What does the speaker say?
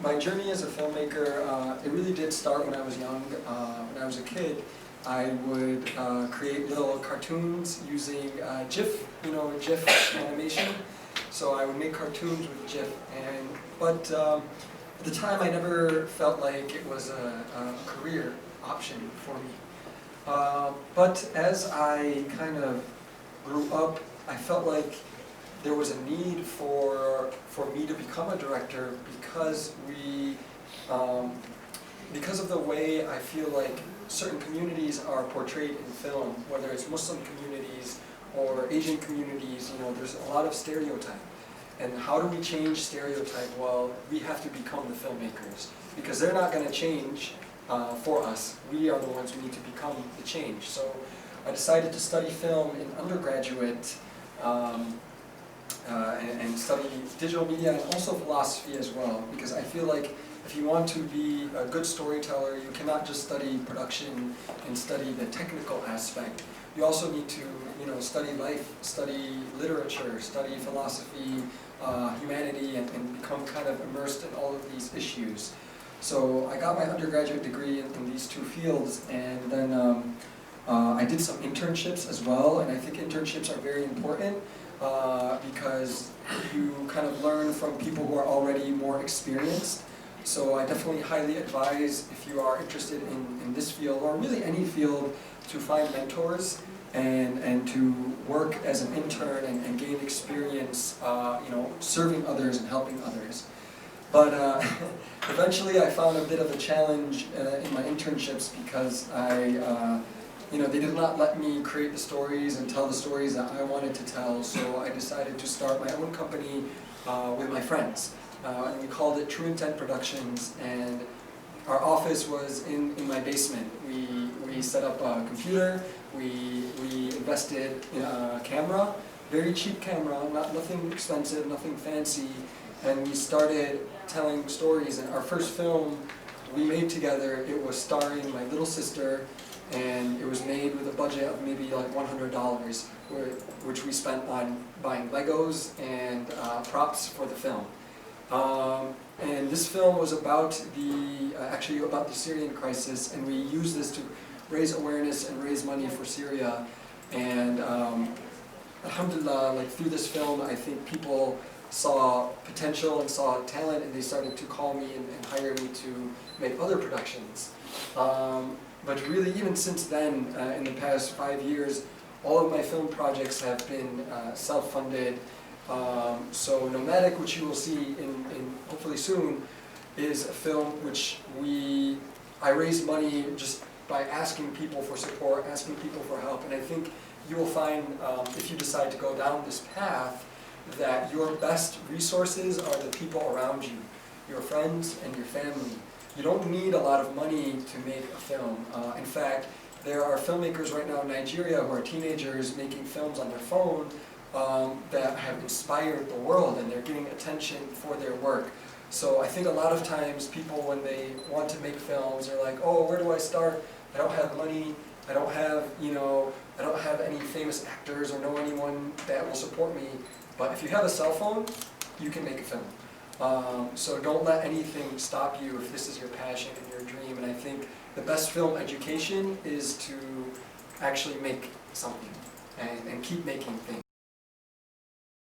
My journey as a filmmaker, it really did start when I was young. When I was a kid, I would create little cartoons using GIF, GIF animation. So I would make cartoons with GIF, but at the time I never felt like it was a career option for me. But as I kind of grew up, I felt like there was a need for me to become a director because because of the way I feel like certain communities are portrayed in film, whether it's Muslim communities or Asian communities, there's a lot of stereotype. And how do we change stereotype? Well, we have to become the filmmakers, because they're not going to change for us. We are the ones who need to become the change. So I decided to study film in undergraduate and study digital media and also philosophy as well, because I feel like if you want to be a good storyteller, you cannot just study production and study the technical aspect. You also need to, study life, study literature, study philosophy, humanity, and become kind of immersed in all of these issues. So I got my undergraduate degree in these two fields, and then I did some internships as well, and I think internships are very important because you kind of learn from people who are already more experienced. So I definitely highly advise, if you are interested in this field, or really any field, to find mentors and to work as an intern and gain experience, serving others and helping others. But eventually I found a bit of a challenge in my internships because they did not let me create the stories and tell the stories that I wanted to tell, so I decided to start my own company with my friends. And we called it True Intent Productions, and our office was in my basement. We set up a computer, we invested in a camera, very cheap camera, nothing expensive, nothing fancy, and we started telling stories. And our first film we made together, it was starring my little sister, and it was made with a budget of maybe like $100, which we spent on buying Legos and props for the film. And this film was about the Syrian crisis, and we used this to raise awareness and raise money for Syria. And alhamdulillah, through this film, I think people saw potential and saw talent, and they started to call me and hire me to make other productions. But really, even since then, in the past 5 years, all of my film projects have been self-funded. So Nomadic, which you will see in hopefully soon, is a film which I raise money just by asking people for support, asking people for help. And I think you will find, if you decide to go down this path, that your best resources are the people around you, your friends and your family. You don't need a lot of money to make a film. In fact, there are filmmakers right now in Nigeria who are teenagers making films on their phone that have inspired the world, and they're getting attention for their work. So I think a lot of times people, when they want to make films, are like, oh, where do I start? I don't have money, I don't have, I don't have any famous actors or know anyone that will support me. But if you have a cell phone, you can make a film. So don't let anything stop you if this is your passion and your dream. And I think the best film education is to actually make something and keep making things.